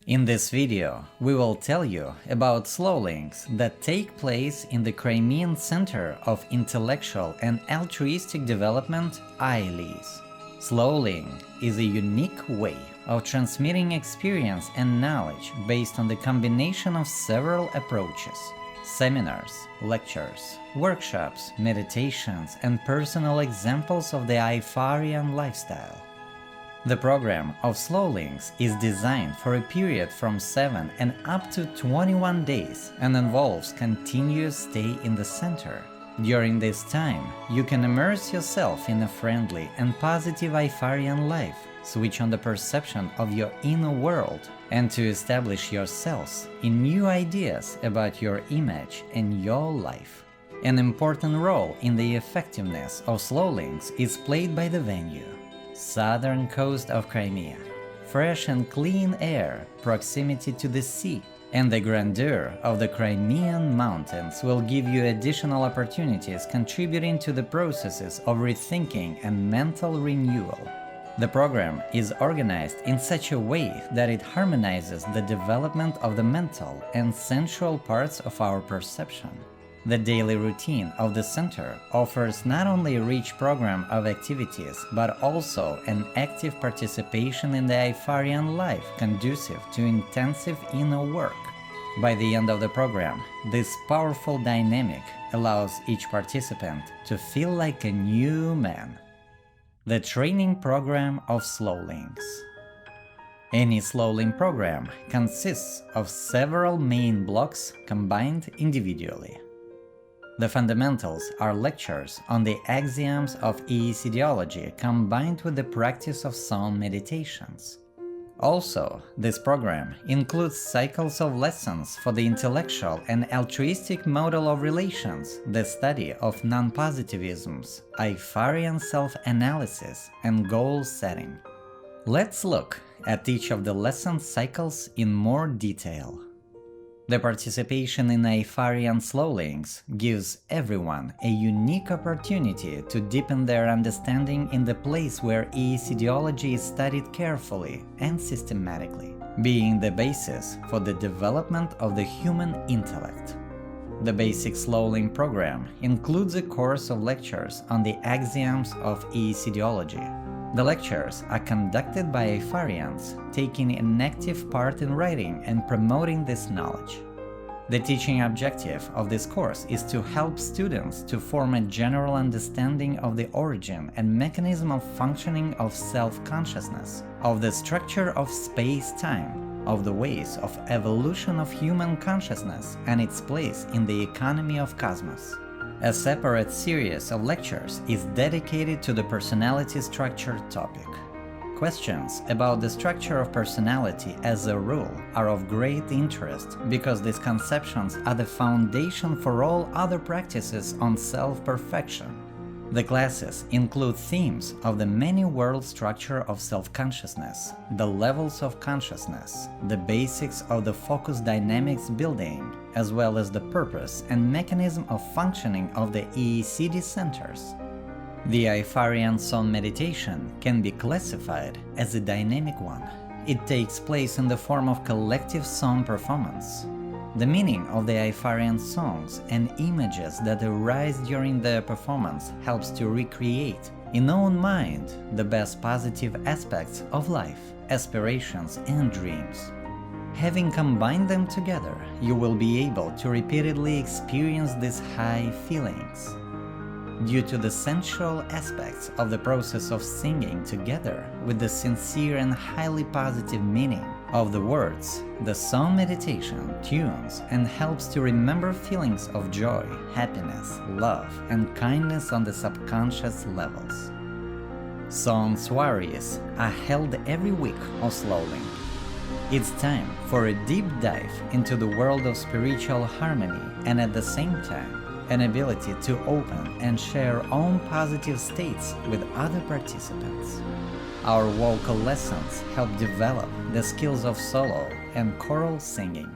In this video, we will tell you about Sloullings that take place in the Crimean Center of Intellectual and Altruistic Development, Iissiidiology. Sloulling is a unique way of transmitting experience and knowledge based on the combination of several approaches: seminars, lectures, workshops, meditations, and personal examples of the Ayfaarian lifestyle. The program of Sloullings is designed for a period from 7 and up to 21 days and involves continuous stay in the center. During this time, you can immerse yourself in a friendly and positive Ayfaarian life, switch on the perception of your inner world, and to establish yourselves in new ideas about your image and your life. An important role in the effectiveness of Sloullings is played by the venue. Southern coast of Crimea, fresh and clean air, proximity to the sea, and the grandeur of the Crimean mountains will give you additional opportunities contributing to the processes of rethinking and mental renewal. The program is organized in such a way that it harmonizes the development of the mental and sensual parts of our perception. The daily routine of the center offers not only a rich program of activities, but also an active participation in the Ayfaarian life conducive to intensive inner work. By the end of the program, this powerful dynamic allows each participant to feel like a new man. The training program of Sloullings. Any Sloulling program consists of several main blocks combined individually. The fundamentals are lectures on the axioms of Iissiidiology combined with the practice of sound meditations. Also, this program includes cycles of lessons for the intellectual and altruistic model of relations, the study of non-positivisms, Ayfaarian self-analysis, and goal setting. Let's look at each of the lesson cycles in more detail. The participation in Ayfaarian Sloullings gives everyone a unique opportunity to deepen their understanding in the place where Iissiidiology is studied carefully and systematically, being the basis for the development of the human intellect. The basic Sloulling program includes a course of lectures on the axioms of Iissiidiology. The lectures are conducted by Ayfaarians, taking an active part in writing and promoting this knowledge. The teaching objective of this course is to help students to form a general understanding of the origin and mechanism of functioning of self-consciousness, of the structure of space-time, of the ways of evolution of human consciousness and its place in the economy of cosmos. A separate series of lectures is dedicated to the personality structure topic. Questions about the structure of personality as a rule are of great interest because these conceptions are the foundation for all other practices on self-perfection. The classes include themes of the many-world structure of self-consciousness, the levels of consciousness, the basics of the focus dynamics building, as well as the purpose and mechanism of functioning of the Iissiidi centers. The Ayfaarian song meditation can be classified as a dynamic one. It takes place in the form of collective song performance. The meaning of the Ayfaarian songs and images that arise during the performance helps to recreate, in own mind, the best positive aspects of life, aspirations and dreams. Having combined them together, you will be able to repeatedly experience these high feelings. Due to the sensual aspects of the process of singing together with the sincere and highly positive meaning of the words, the song meditation tunes and helps to remember feelings of joy, happiness, love, and kindness on the subconscious levels. Song soirees are held every week of Sloulling. It's time for a deep dive into the world of spiritual harmony and at the same time an ability to open and share own positive states with other participants. Our vocal lessons help develop the skills of solo and choral singing.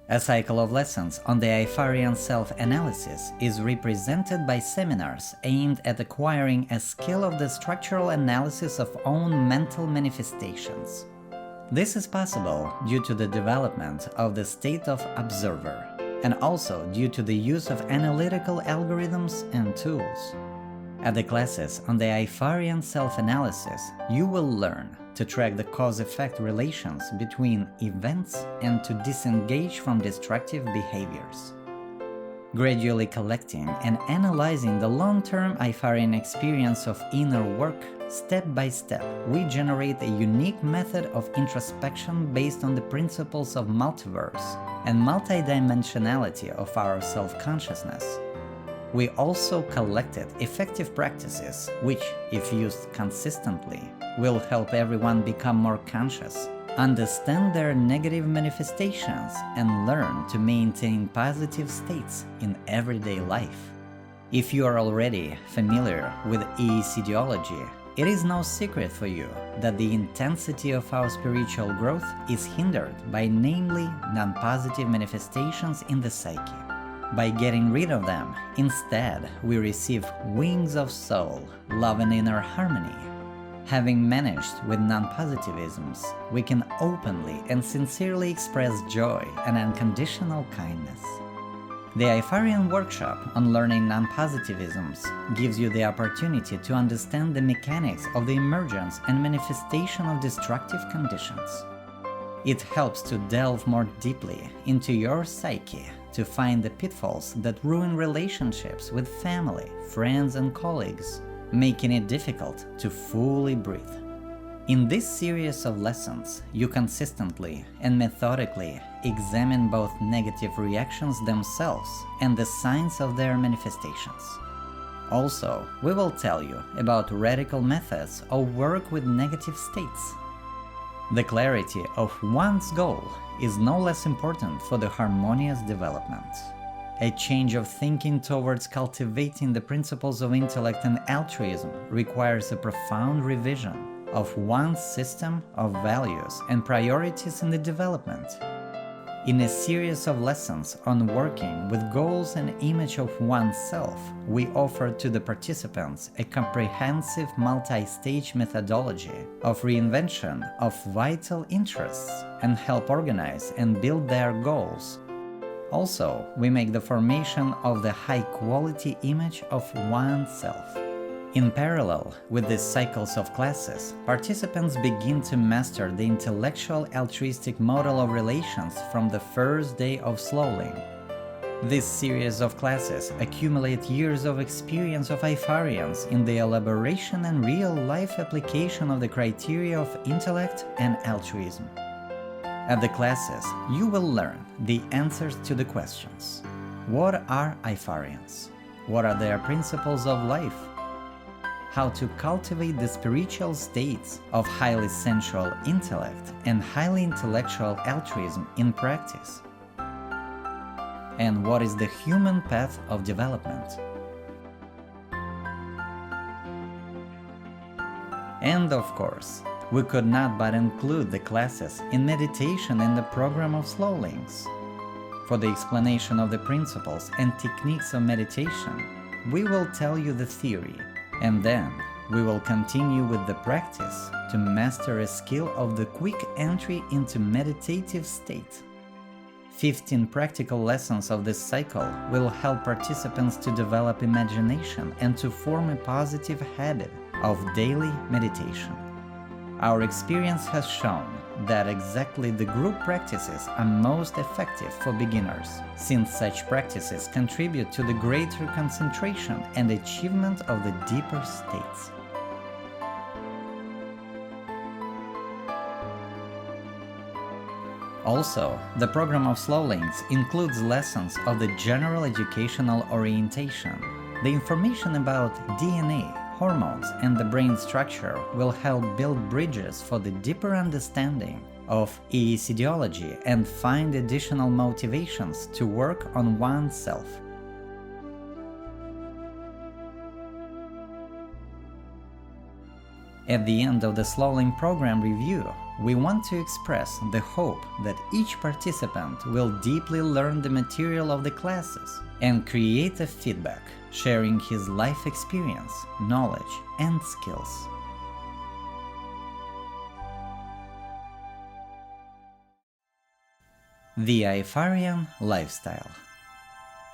A cycle of lessons on the Ayfaarian self-analysis is represented by seminars aimed at acquiring a skill of the structural analysis of own mental manifestations. This is possible due to the development of the state of observer, and also due to the use of analytical algorithms and tools. At the classes on the Ayfaarian self-analysis, you will learn to track the cause-effect relations between events and to disengage from destructive behaviors. Gradually collecting and analyzing the long-term Ayfaarian experience of inner work, step by step, we generate a unique method of introspection based on the principles of multiverse and multidimensionality of our self-consciousness. We also collected effective practices which, if used consistently, will help everyone become more conscious, understand their negative manifestations, and learn to maintain positive states in everyday life. If you are already familiar with Iissiidiology, it is no secret for you that the intensity of our spiritual growth is hindered by namely non-positive manifestations in the psyche. By getting rid of them, instead we receive wings of soul, love and inner harmony. Having managed with non-positivisms, we can openly and sincerely express joy and unconditional kindness. The Ayfaarian workshop on learning non-positivisms gives you the opportunity to understand the mechanics of the emergence and manifestation of destructive conditions. It helps to delve more deeply into your psyche to find the pitfalls that ruin relationships with family, friends and colleagues, making it difficult to fully breathe. In this series of lessons, you consistently and methodically examine both negative reactions themselves and the signs of their manifestations. Also, we will tell you about radical methods of work with negative states. The clarity of one's goal is no less important for the harmonious development. A change of thinking towards cultivating the principles of intellect and altruism requires a profound revision of one's system of values and priorities in the development. In a series of lessons on working with goals and image of oneself, we offer to the participants a comprehensive multi-stage methodology of reinvention of vital interests and help organize and build their goals. Also, we make the formation of the high-quality image of oneself. In parallel with these cycles of classes, participants begin to master the intellectual altruistic model of relations from the first day of Sloullings. This series of classes accumulate years of experience of Ayfaarians in the elaboration and real-life application of the criteria of intellect and altruism. At the classes, you will learn the answers to the questions. What are Ayfaarians? What are their principles of life? How to cultivate the spiritual states of highly sensual intellect and highly intellectual altruism in practice. And what is the human path of development? And of course, we could not but include the classes in meditation in the program of Sloullings. For the explanation of the principles and techniques of meditation, we will tell you the theory, and then we will continue with the practice to master a skill of the quick entry into meditative state. 15 practical lessons of this cycle will help participants to develop imagination and to form a positive habit of daily meditation. Our experience has shown that exactly the group practices are most effective for beginners, since such practices contribute to the greater concentration and achievement of the deeper states. Also, the program of Sloullings includes lessons of the general educational orientation. The information about DNA, hormones and the brain structure will help build bridges for the deeper understanding of Iissiidiology and find additional motivations to work on oneself. At the end of the Sloullings program review, we want to express the hope that each participant will deeply learn the material of the classes and create a feedback, sharing his life experience, knowledge, and skills. The Ayfaarian lifestyle.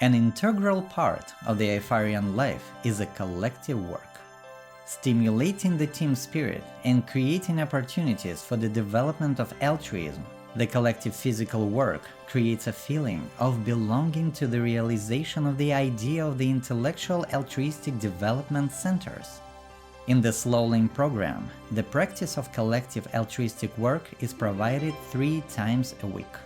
An integral part of the Ayfaarian life is a collective work. Stimulating the team spirit and creating opportunities for the development of altruism, the collective physical work creates a feeling of belonging to the realization of the idea of the intellectual altruistic development centers. In the Sloullings program, the practice of collective altruistic work is provided 3 times a week.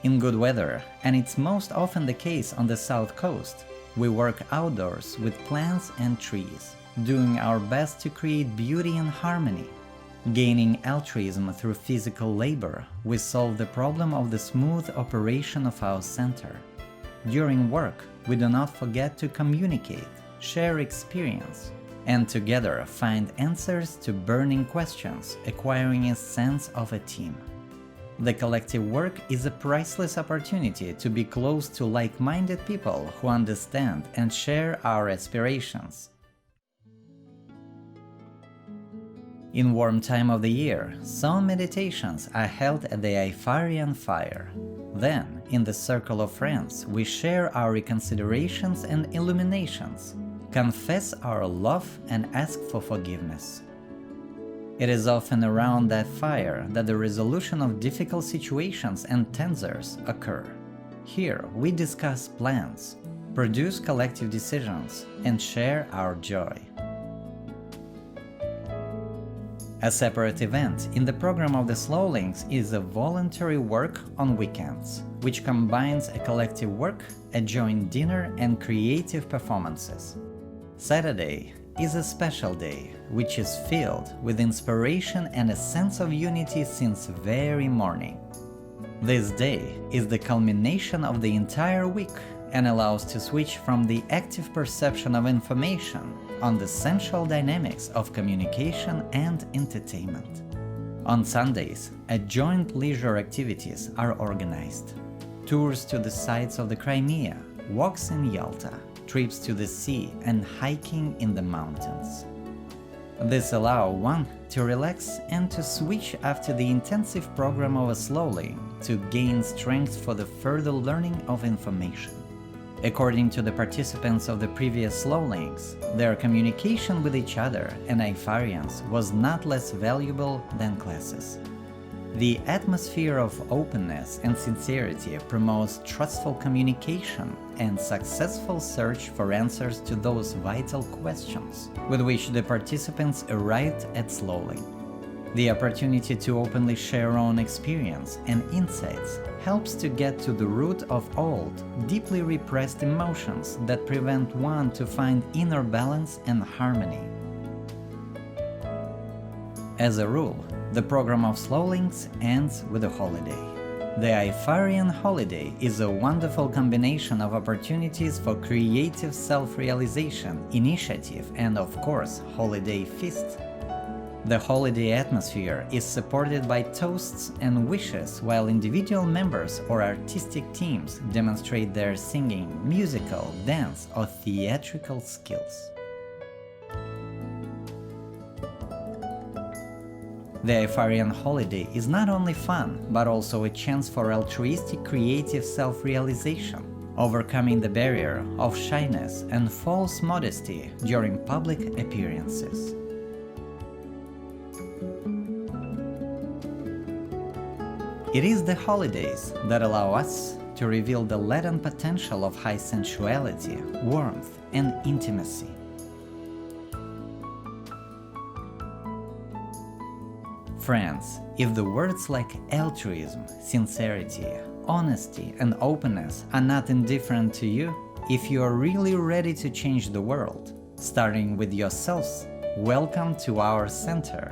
In good weather, and it's most often the case on the south coast, we work outdoors with plants and trees, doing our best to create beauty and harmony. Gaining altruism through physical labor, we solve the problem of the smooth operation of our center. During work, we do not forget to communicate, share experience, and together find answers to burning questions, acquiring a sense of a team. The collective work is a priceless opportunity to be close to like-minded people who understand and share our aspirations. In warm time of the year, some meditations are held at the Ayfaarian fire. Then, in the circle of friends, we share our reconsiderations and illuminations, confess our love and ask for forgiveness. It is often around that fire that the resolution of difficult situations and tensors occur. Here we discuss plans, produce collective decisions, and share our joy. A separate event in the program of the Sloullings is a voluntary work on weekends, which combines a collective work, a joint dinner, and creative performances. Saturday is a special day, which is filled with inspiration and a sense of unity since very morning. This day is the culmination of the entire week and allows to switch from the active perception of information on the essential dynamics of communication and entertainment. On Sundays, joint leisure activities are organized. Tours to the sites of the Crimea, walks in Yalta, trips to the sea and hiking in the mountains. This allows one to relax and to switch after the intensive program of a Slouling to gain strength for the further learning of information. According to the participants of the previous Sloullings, their communication with each other and Ayfaarians was not less valuable than classes. The atmosphere of openness and sincerity promotes trustful communication and successful search for answers to those vital questions with which the participants arrived at Sloullings. The opportunity to openly share own experience and insights helps to get to the root of old, deeply repressed emotions that prevent one to find inner balance and harmony. As a rule, the program of Sloullings ends with a holiday. The Ayfaarian holiday is a wonderful combination of opportunities for creative self-realization, initiative, and of course, holiday feast. The holiday atmosphere is supported by toasts and wishes, while individual members or artistic teams demonstrate their singing, musical, dance, or theatrical skills. The Ayfaarian holiday is not only fun, but also a chance for altruistic creative self-realization, overcoming the barrier of shyness and false modesty during public appearances. It is the holidays that allow us to reveal the latent potential of high sensuality, warmth, and intimacy. Friends, if the words like altruism, sincerity, honesty, and openness are not indifferent to you, if you are really ready to change the world, starting with yourselves, welcome to our center.